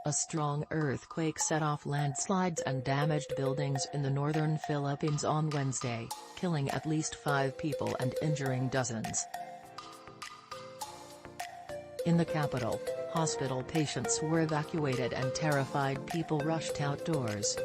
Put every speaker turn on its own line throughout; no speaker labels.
A strong earthquake set off landslides and damaged buildings in the northern Philippines on Wednesday, killing at least 5 people and injuring dozens. In the capital, hospital patients were evacuated and terrified people rushed outdoors.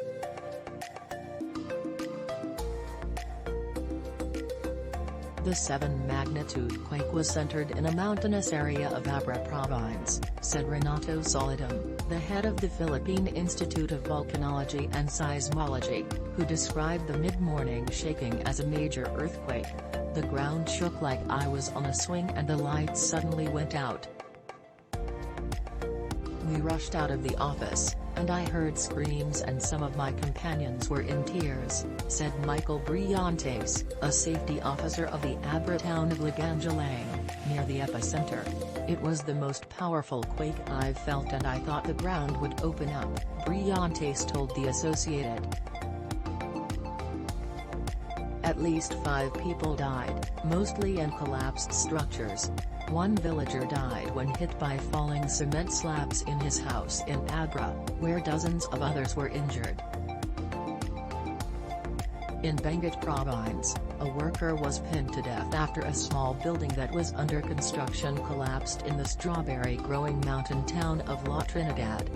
The 7-magnitude quake was centered in a mountainous area of Abra province, said Renato Solidum, the head of the Philippine Institute of Volcanology and Seismology, who described the mid-morning shaking as a major earthquake. The ground shook like I was on a swing and the lights suddenly went out. We rushed out of the office, and I heard screams and some of my companions were in tears, said Michael Brillantes, a safety officer of the Abra town of Lagangilang, near the epicenter. It was the most powerful quake I've felt and I thought the ground would open up, Brillantes told the Associated. At least 5 people died, mostly in collapsed structures. One villager died when hit by falling cement slabs in his house in Abra, where dozens of others were injured. In Benguet province, a worker was pinned to death after a small building that was under construction collapsed in the strawberry-growing mountain town of Trinidad.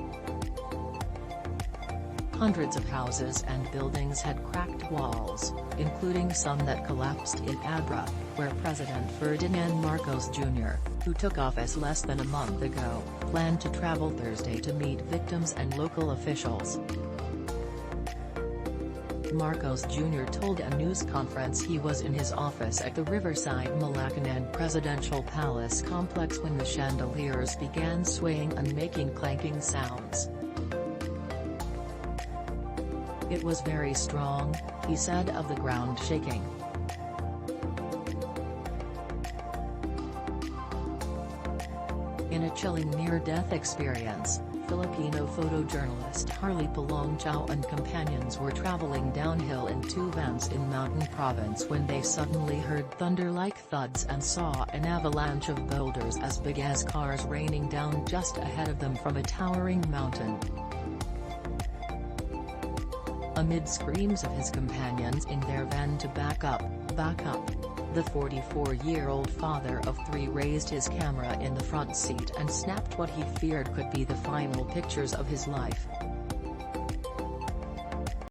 Hundreds of houses and buildings had cracked walls, including some that collapsed in Abra, where President Ferdinand Marcos Jr., who took office less than a month ago, planned to travel Thursday to meet victims and local officials. Marcos Jr. told a news conference he was in his office at the riverside Malacanang presidential palace complex when the chandeliers began swaying and making clanking sounds. It was very strong, he said of the ground shaking. In a chilling near-death experience, Filipino photojournalist Harley Palangchao and companions were traveling downhill in 2 vans in Mountain Province when they suddenly heard thunder-like thuds and saw an avalanche of boulders as big as cars raining down just ahead of them from a towering mountain. Amid screams of his companions in their van to back up, the 44-year-old father of 3 raised his camera in the front seat and snapped what he feared could be the final pictures of his life.